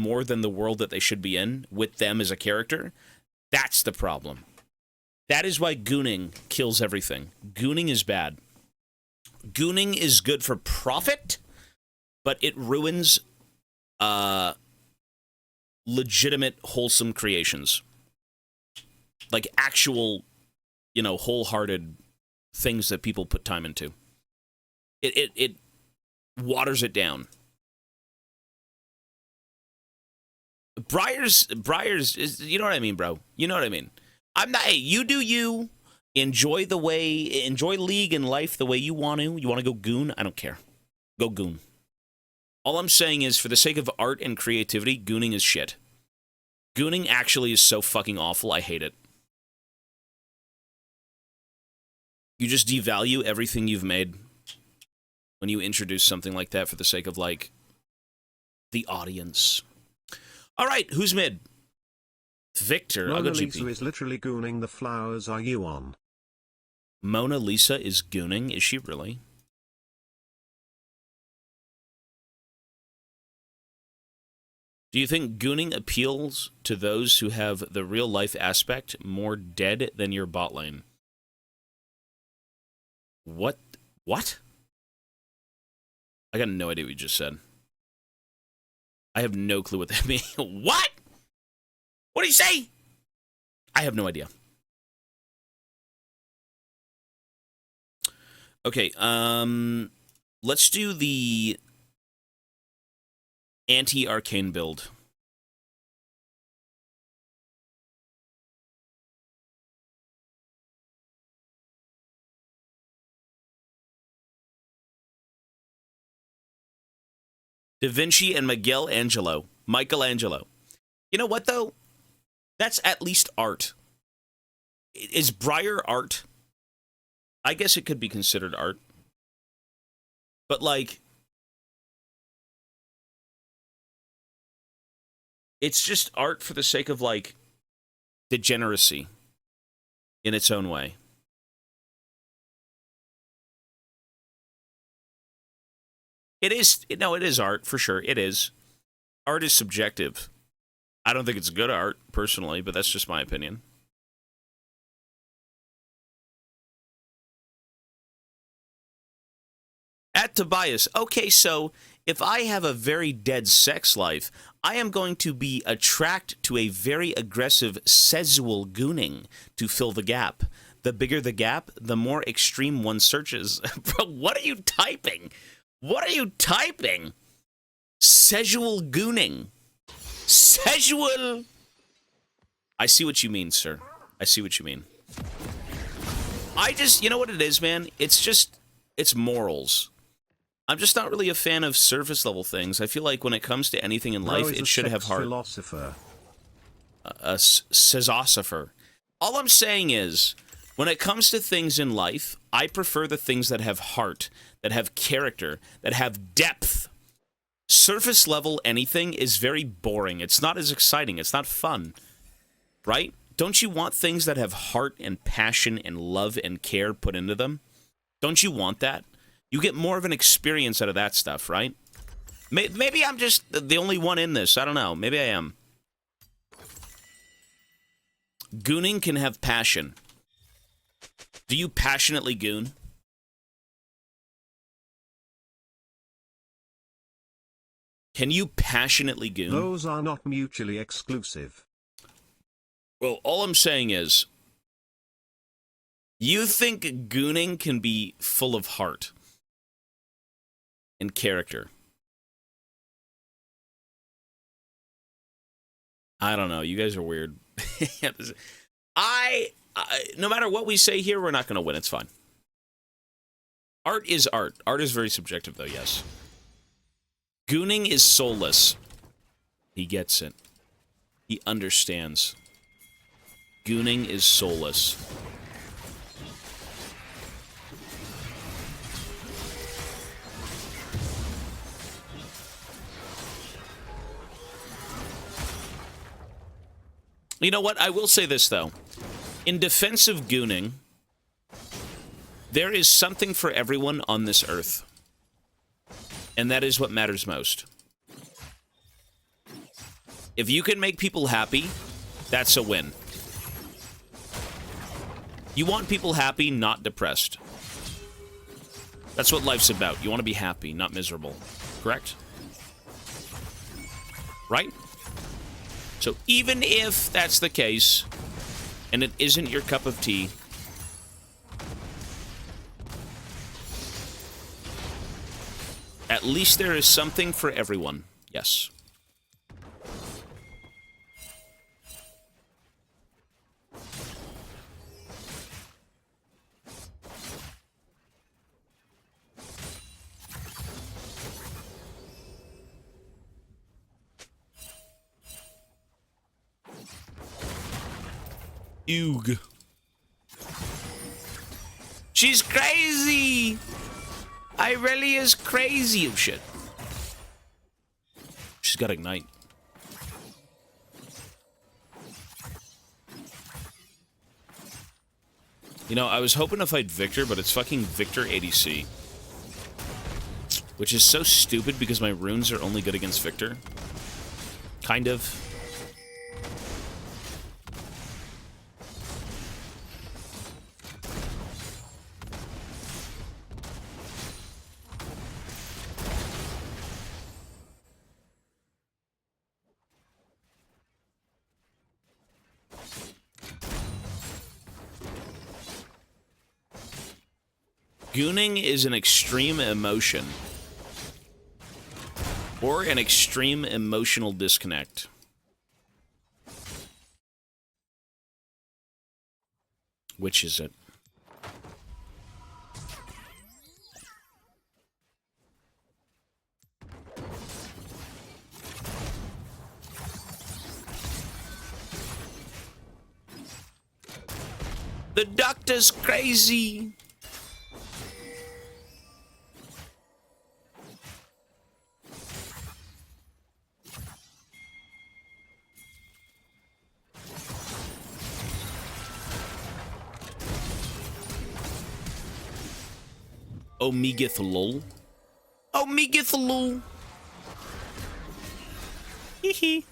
more than the world that they should be in with them as a character, that's the problem. That is why gooning kills everything. Gooning is bad. Gooning is good for profit, but it ruins legitimate, wholesome creations. Like actual, you know, wholehearted things that people put time into. It waters it down. Briar's is, you know what I mean, bro? You know what I mean? I'm not, hey, you do you. Enjoy League and life the way you want to. You want to go goon? I don't care. Go goon. All I'm saying is, for the sake of art and creativity, gooning is shit. Gooning actually is so fucking awful, I hate it. You just devalue everything you've made when you introduce something like that for the sake of, like, the audience. All right, who's mid? Victor. I'll go GP. Mona Lisa is literally gooning the flowers. Are you on? Mona Lisa is gooning? Is she really? Do you think gooning appeals to those who have the real-life aspect more dead than your bot lane? What? What? I got no idea what you just said. I have no clue what that means. What? What did he say? I have no idea. Okay, let's do the anti-arcane build. Da Vinci and Michelangelo. You know what, though? That's at least art. Is Briar art? I guess it could be considered art. But, like, it's just art for the sake of, like, degeneracy in its own way. It is, no, it is art, for sure. It is. Art is subjective. I don't think it's good art, personally, but that's just my opinion. At Tobias, okay, so if I have a very dead sex life, I am going to be attracted to a very aggressive sexual gooning to fill the gap. The bigger the gap, the more extreme one searches. Bro, what are you typing? What are you typing? Sexual gooning. Sexual. I see what you mean, sir. I see what you mean. I just, you know what it is, man? It's just, it's morals. I'm just not really a fan of surface level things. I feel like when it comes to anything in life, it should have heart. Philosopher. A sezosopher. All I'm saying is, when it comes to things in life, I prefer the things that have heart, that have character, that have depth. Surface level anything is very boring. It's not as exciting. It's not fun. Right? Don't you want things that have heart and passion and love and care put into them? Don't you want that? You get more of an experience out of that stuff, right? Maybe I'm just the only one in this. I don't know. Maybe I am. Gooning can have passion. Do you passionately goon? Can you passionately goon? Those are not mutually exclusive. Well, all I'm saying is, you think gooning can be full of heart and character. I don't know. You guys are weird. No matter what we say here, we're not going to win. It's fine. Art is art. Art is very subjective, though, yes. Gooning is soulless. He gets it. He understands. Gooning is soulless. You know what? I will say this, though. In defense of gooning, there is something for everyone on this earth. And that is what matters most. If you can make people happy, that's a win. You want people happy, not depressed. That's what life's about. You want to be happy, not miserable. Correct? Right? So even if that's the case, and it isn't your cup of tea, at least there is something for everyone. Yes. Oog. She's crazy! Irelia is crazy. Oh, shit. She's got Ignite. You know, I was hoping to fight Victor, but it's fucking Victor ADC. Which is so stupid because my runes are only good against Victor. Kind of. Gooning is an extreme emotion. Or an extreme emotional disconnect. Which is it? The doctor's crazy! Omegithlol. Omegithlol. Hehe.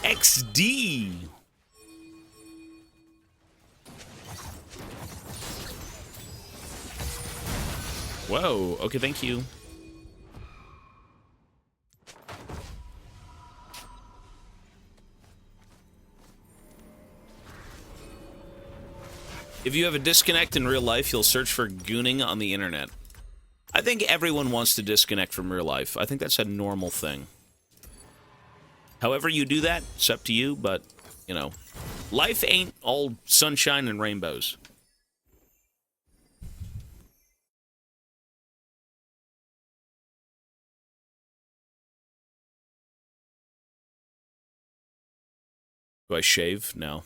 XD. Whoa. Okay, thank you. If you have a disconnect in real life, you'll search for gooning on the internet. I think everyone wants to disconnect from real life. I think that's a normal thing. However you do that, it's up to you, but, you know, life ain't all sunshine and rainbows. Do I shave? No.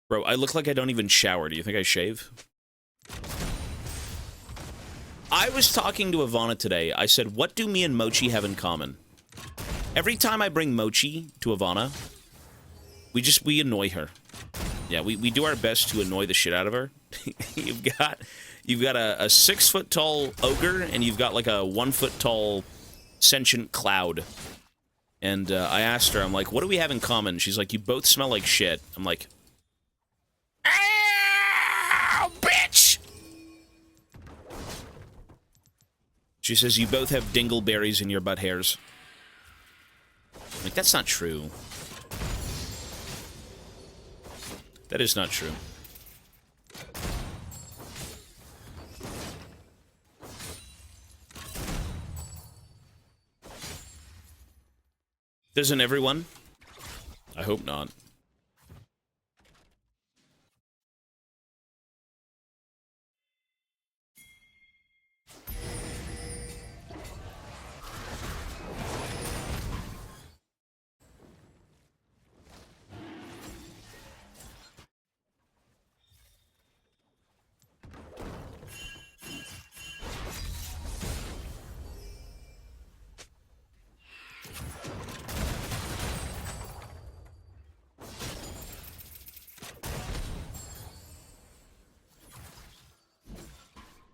Bro, I look like I don't even shower. Do you think I shave? I was talking to Ivana today. I said, what do me and Mochi have in common? Every time I bring Mochi to Ivana, we annoy her. Yeah, we do our best to annoy the shit out of her. You've got a 6-foot-tall ogre, and you've got like a 1-foot-tall sentient cloud. And I asked her, I'm like, what do we have in common? She's like, you both smell like shit. I'm like, ow, bitch! She says, you both have dingleberries in your butt hairs. I'm like, that's not true. That is not true. Doesn't everyone? I hope not.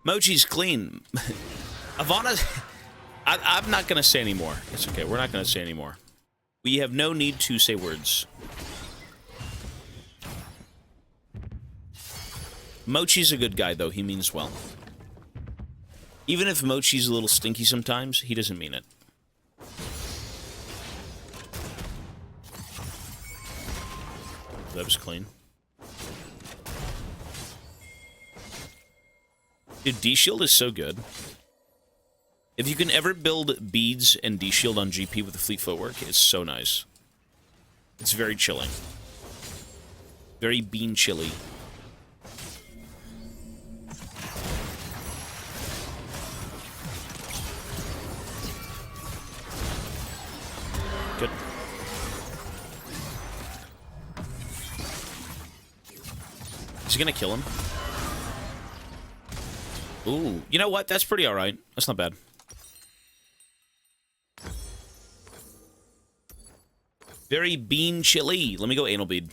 Mochi's clean. Ivana, I'm not going to say anymore. It's okay. We're not going to say anymore. We have no need to say words. Mochi's a good guy, though. He means well. Even if Mochi's a little stinky sometimes, he doesn't mean it. That was clean. Dude, D-Shield is so good. If you can ever build beads and D-Shield on GP with the fleet footwork, it's so nice. It's very chilling. Very bean chilly. Good. Is he gonna kill him? Ooh, you know what? That's pretty alright. That's not bad. Very bean chilly. Let me go anal bead.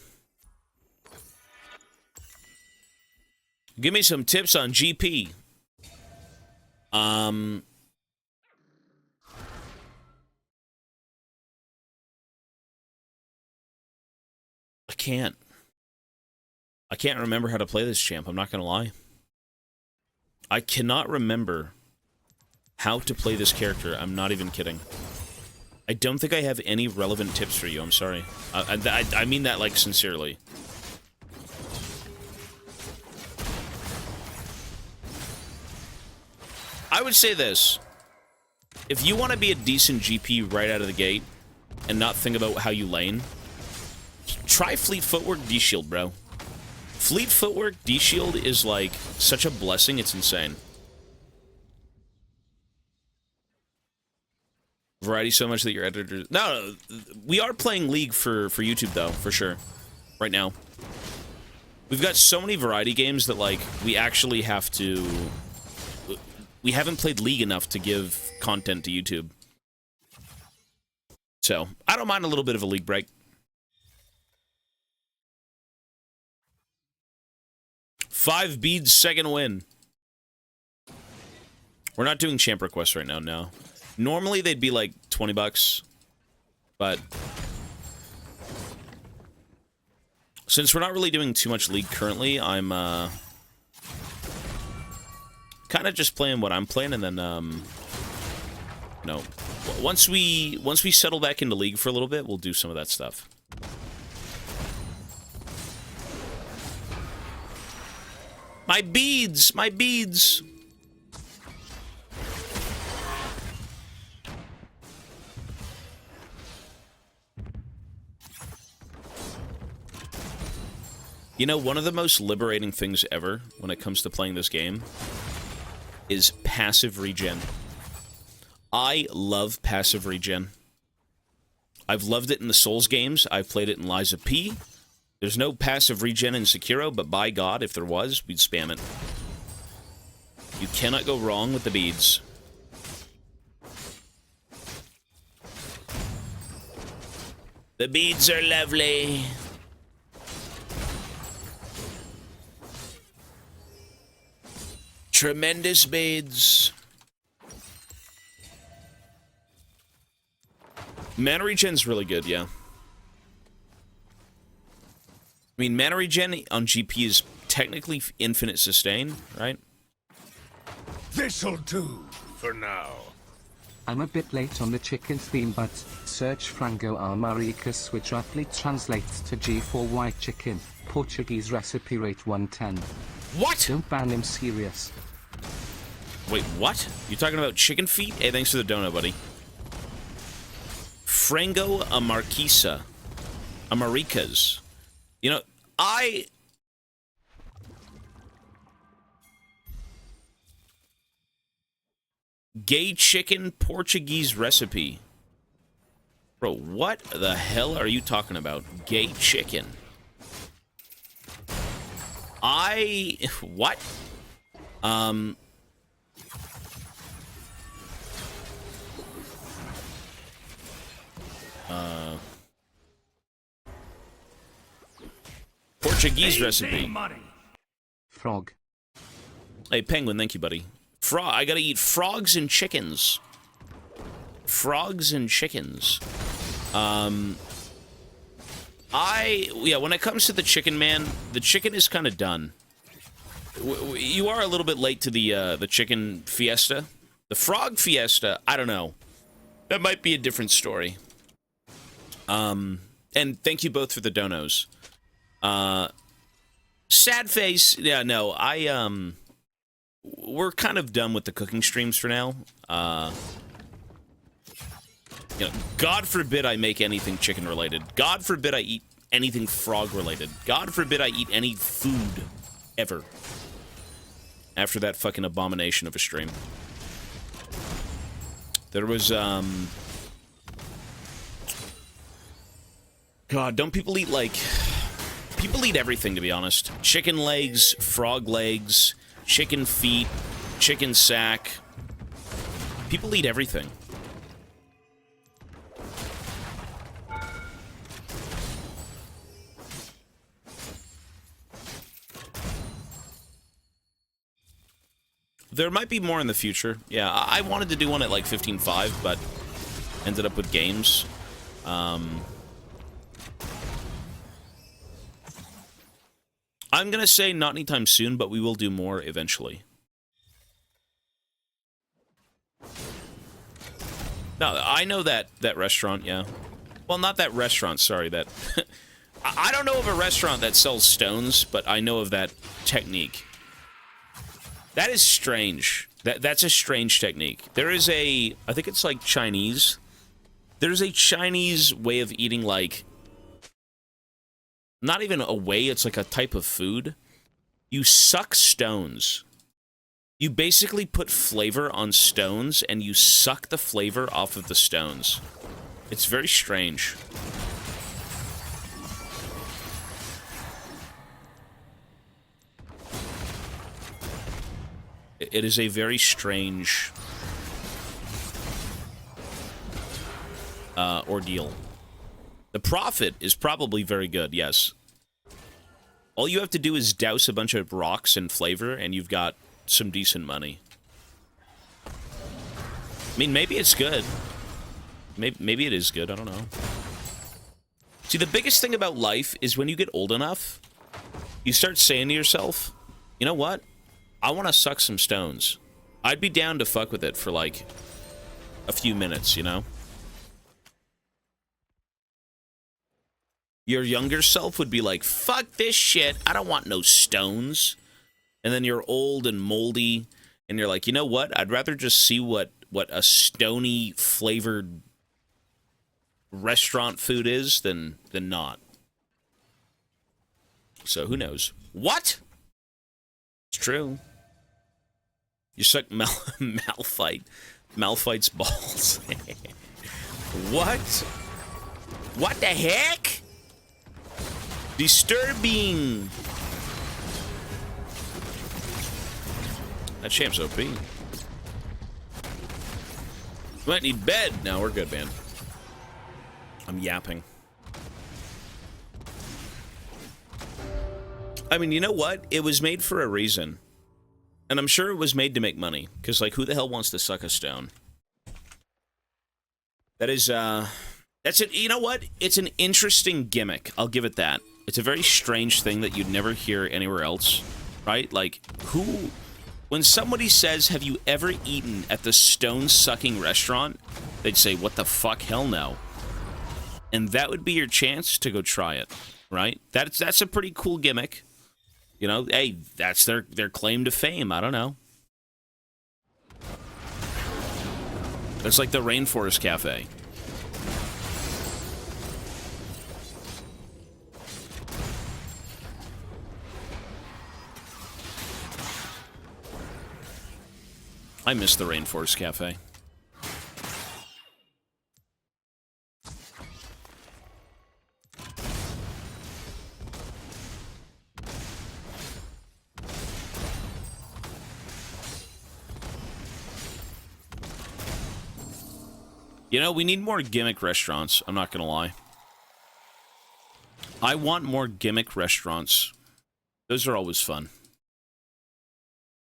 Give me some tips on GP. I can't. I can't remember how to play this champ. I'm not gonna lie. I cannot remember how to play this character. I'm not even kidding. I don't think I have any relevant tips for you. I'm sorry. I mean that, like, sincerely. I would say this. If you want to be a decent GP right out of the gate and not think about how you lane, try Fleet Footwork D-Shield, bro. Fleet Footwork D-Shield is, like, such a blessing, it's insane. Variety so much that your editor... No, we are playing League for YouTube, though, for sure. Right now. We've got so many variety games that, like, we actually have to... We haven't played League enough to give content to YouTube. So, I don't mind a little bit of a League break. 5 beads, second win. We're not doing champ requests right now, no. Normally, they'd be like 20 bucks. But... since we're not really doing too much League currently, I'm, kind of just playing what I'm playing, and then, no. Once we settle back into League for a little bit, we'll do some of that stuff. My beads! My beads! You know, one of the most liberating things ever when it comes to playing this game is passive regen. I love passive regen. I've loved it in the Souls games. I've played it in Lies of P. There's no passive regen in Sekiro, but by God, if there was, we'd spam it. You cannot go wrong with the beads. The beads are lovely. Tremendous beads. Mana regen's really good, yeah. I mean, mana regen on GP is technically infinite sustain, right? This'll do for now. I'm a bit late on the chicken theme, but search frango almaricas, which roughly translates to G for white chicken. Portuguese recipe rate 110. What? Don't ban him, serious. Wait, what? You talking about chicken feet? Hey, thanks for the donut, buddy. Frango Amarquisa. Amaricas. You know, Gay chicken Portuguese recipe. Bro, what the hell are you talking about? Gay chicken. What? Portuguese recipe. Frog. Hey, Penguin, thank you, buddy. I gotta eat frogs and chickens. frogs and chickens. When it comes to the chicken, man, the chicken is kind of done. You are a little bit late to the chicken fiesta. The frog fiesta, I don't know. That might be a different story. And thank you both for the donos. Sad face, yeah, no, we're kind of done with the cooking streams for now. You know, God forbid I make anything chicken related. God forbid I eat anything frog related. God forbid I eat any food ever. After that fucking abomination of a stream. There was, God, don't people eat, like... People eat everything, to be honest. Chicken legs, frog legs, chicken feet, chicken sack. People eat everything. There might be more in the future. Yeah, I wanted to do one at like 15.5, but ended up with games. I'm gonna say not anytime soon, but we will do more eventually. No, I know that restaurant, yeah. Well, not that restaurant, sorry, that... I don't know of a restaurant that sells stones, but I know of that technique. That is strange. That's a strange technique. There is a... I think it's like Chinese. There's a Chinese way of eating, like... Not even a way, it's like a type of food. You suck stones. You basically put flavor on stones, and you suck the flavor off of the stones. It's very strange. It is a very strange ordeal. The profit is probably very good, yes. All you have to do is douse a bunch of rocks in flavor, and you've got some decent money. I mean, maybe it's good. Maybe it is good, I don't know. See, the biggest thing about life is when you get old enough, you start saying to yourself, you know what? I want to suck some stones. I'd be down to fuck with it for, like, a few minutes, you know? Your younger self would be like, fuck this shit, I don't want no stones. And then you're old and moldy, and you're like, you know what? I'd rather just see what a stony flavored restaurant food is than not. So who knows? What? It's true. You suck Malphite's balls. What? What the heck? Disturbing. That champ's OP. We might need bed. No, we're good, man. I'm yapping. I mean, you know what? It was made for a reason. And I'm sure it was made to make money. Because, like, who the hell wants to suck a stone? That is, that's it. You know what? It's an interesting gimmick. I'll give it that. It's a very strange thing that you'd never hear anywhere else. Right? Like, who... When somebody says, have you ever eaten at the stone-sucking restaurant? They'd say, what the fuck? Hell no. And that would be your chance to go try it. Right? That's a pretty cool gimmick. You know, hey, that's their claim to fame. I don't know. It's like the Rainforest Cafe. I miss the Rainforest Cafe. You know, we need more gimmick restaurants. I'm not gonna lie. I want more gimmick restaurants. Those are always fun.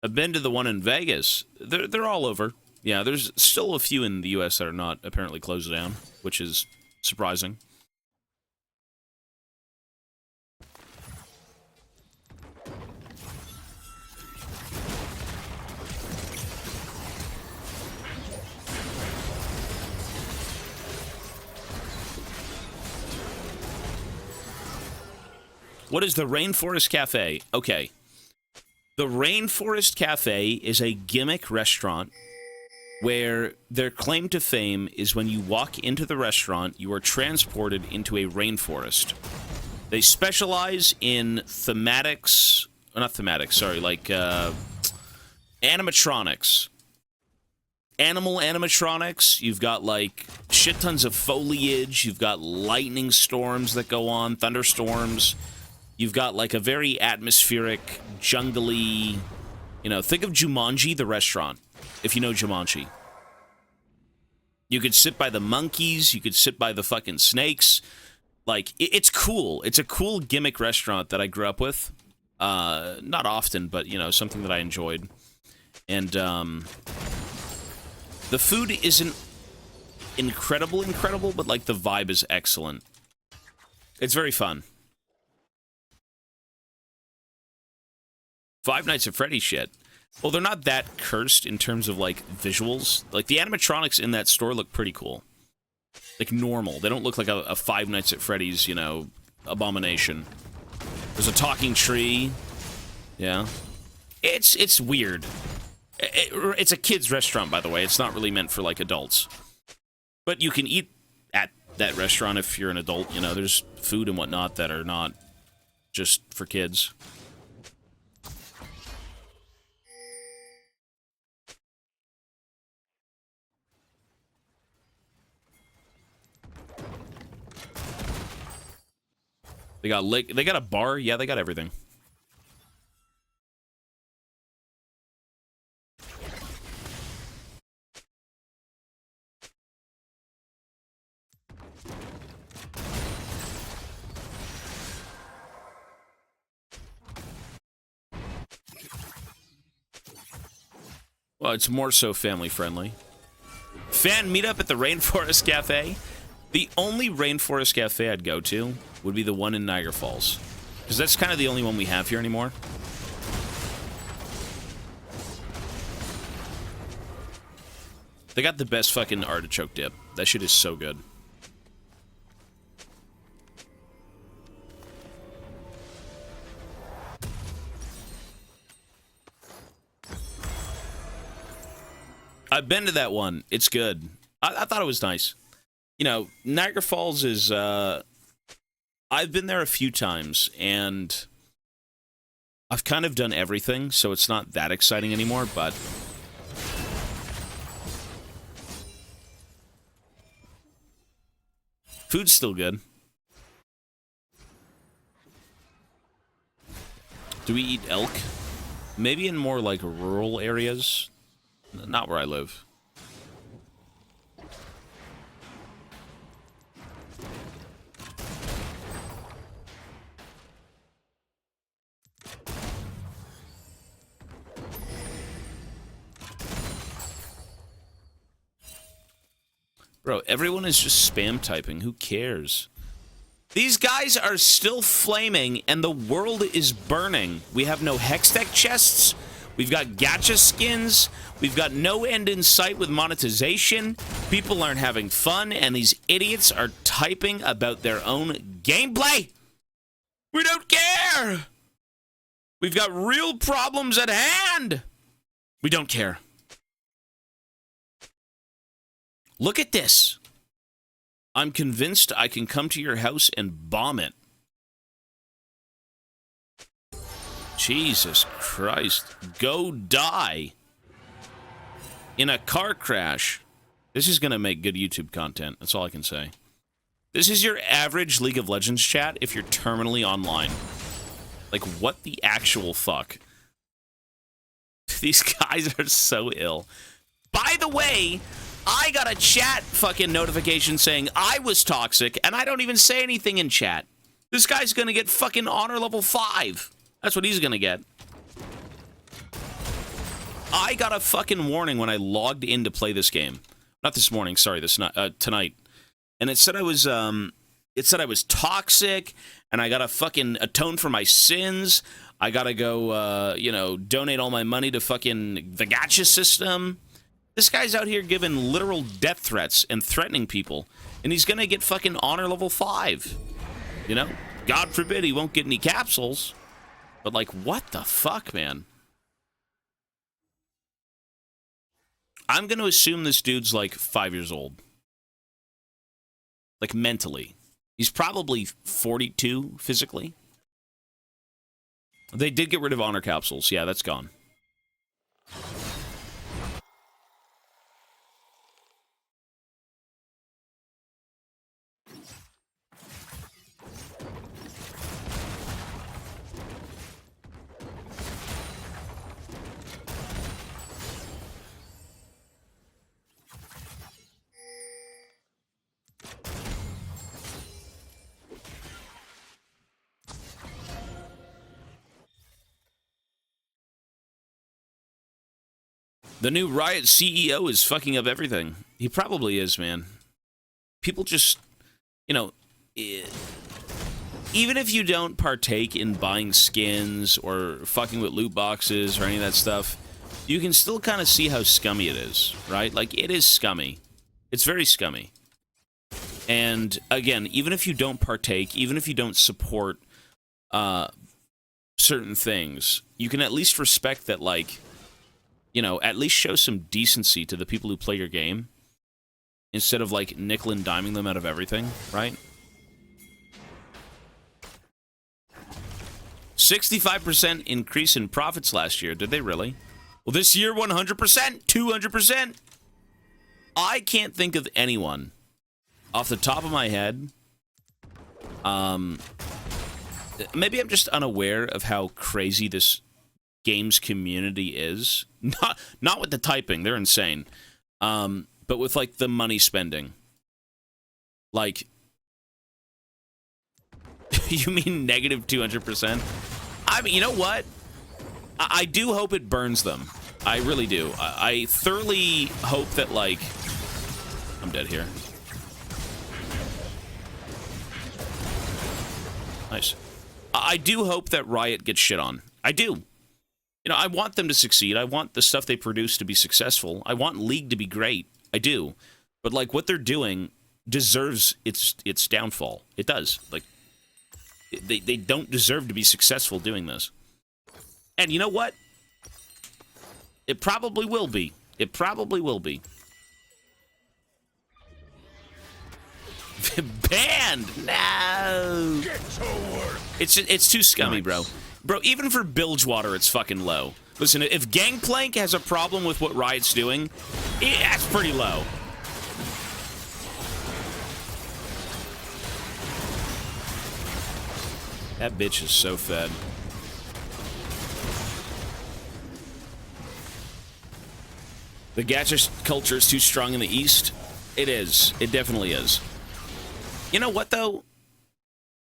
I've been to the one in Vegas. They're all over. Yeah, there's still a few in the U.S. that are not apparently closed down, which is surprising. What is the Rainforest Cafe? Okay. The Rainforest Cafe is a gimmick restaurant where their claim to fame is when you walk into the restaurant, you are transported into a rainforest. They specialize in thematics, or not thematics, sorry, like animatronics. Animal animatronics. You've got like shit tons of foliage. You've got lightning storms that go on, thunderstorms. You've got like a very atmospheric, jungly, you know, think of Jumanji, the restaurant, if you know Jumanji. You could sit by the monkeys, you could sit by the fucking snakes. Like, it's cool. It's a cool gimmick restaurant that I grew up with. Not often, but, you know, something that I enjoyed. And, the food isn't incredible, but, like, the vibe is excellent. It's very fun. Five Nights at Freddy's shit. Well, they're not that cursed in terms of, like, visuals. Like, the animatronics in that store look pretty cool. Like, normal. They don't look like a Five Nights at Freddy's, you know, abomination. There's a talking tree. Yeah. It's weird. It's a kid's restaurant, by the way. It's not really meant for, like, adults. But you can eat at that restaurant if you're an adult. You know, there's food and whatnot that are not just for kids. They got a bar. Yeah, they got everything. Well, it's more so family friendly. Fan meetup at the Rainforest Cafe. The only Rainforest Cafe I'd go to would be the one in Niagara Falls. Because that's kind of the only one we have here anymore. They got the best fucking artichoke dip. That shit is so good. I've been to that one. It's good. I thought it was nice. You know, Niagara Falls is, I've been there a few times, and I've kind of done everything, so it's not that exciting anymore, but food's still good. Do we eat elk? Maybe in more, like, rural areas. Not where I live. Bro, everyone is just spam typing. Who cares? These guys are still flaming, and the world is burning. We have no Hextech chests. We've got gacha skins. We've got no end in sight with monetization. People aren't having fun, and these idiots are typing about their own gameplay. We don't care. We've got real problems at hand. We don't care. Look at this. I'm convinced I can come to your house and bomb it. Jesus Christ. Go die. In a car crash. This is going to make good YouTube content. That's all I can say. This is your average League of Legends chat if you're terminally online. Like, what the actual fuck? These guys are so ill. By the way, I got a chat fucking notification saying I was toxic, and I don't even say anything in chat. This guy's gonna get fucking honor level 5. That's what he's gonna get. I got a fucking warning when I logged in to play this game. Not this morning, sorry, tonight. And it said I was toxic, and I gotta fucking atone for my sins. I gotta go, donate all my money to fucking the gacha system. This guy's out here giving literal death threats and threatening people, and he's gonna get fucking honor level 5. You know? God forbid he won't get any capsules. But, like, what the fuck, man? I'm gonna assume this dude's, like, 5 years old. Like, mentally. He's probably 42 physically. They did get rid of honor capsules. Yeah, that's gone. The new Riot CEO is fucking up everything. He probably is, man. People just, even if you don't partake in buying skins or fucking with loot boxes or any of that stuff, you can still kind of see how scummy it is, right? Like, it is scummy. It's very scummy. And, again, even if you don't partake, even if you don't support certain things, you can at least respect that, like, at least show some decency to the people who play your game instead of, like, nickel and diming them out of everything, right? 65% increase in profits last year. Did they really? Well, this year, 100%, 200%. I can't think of anyone off the top of my head. Maybe I'm just unaware of how crazy this games community is. Not with the typing, they're insane. But with, like, the money spending. Like, you mean negative 200%? I mean, you know what? I do hope it burns them. I really do. I thoroughly hope that, like... I'm dead here. Nice. I do hope that Riot gets shit on. I do. I want them to succeed. I want the stuff they produce to be successful. I want League to be great. I do. But, like, what they're doing deserves its downfall. It does. Like, they don't deserve to be successful doing this. And you know what? It probably will be. It probably will be. Banned! No! Get to work! It's too scummy, bro. Bro, even for Bilgewater, it's fucking low. Listen, if GANGPLANK has a problem with what Riot's doing, that's pretty low. That bitch is so fed. The gacha culture is too strong in the East. It is. It definitely is. You know what, though?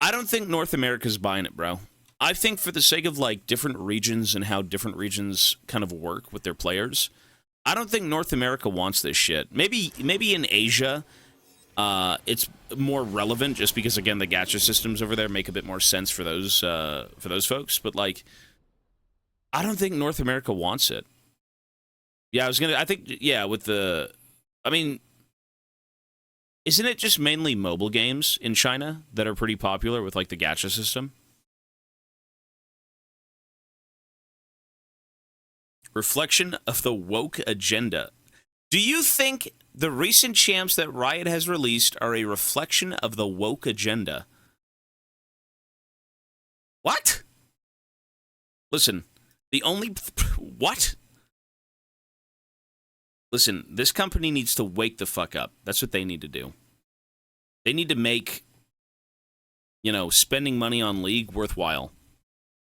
I don't think North America's buying it, bro. I think for the sake of, like, different regions and how different regions kind of work with their players, I don't think North America wants this shit. Maybe in Asia, it's more relevant just because, again, the gacha systems over there make a bit more sense for those folks. But, like, I don't think North America wants it. Yeah, I mean, isn't it just mainly mobile games in China that are pretty popular with, like, the gacha system? Reflection of the woke agenda. Do you think the recent champs that Riot has released are a reflection of the woke agenda? What? Listen, what? Listen, this company needs to wake the fuck up. That's what they need to do. They need to make, spending money on League worthwhile.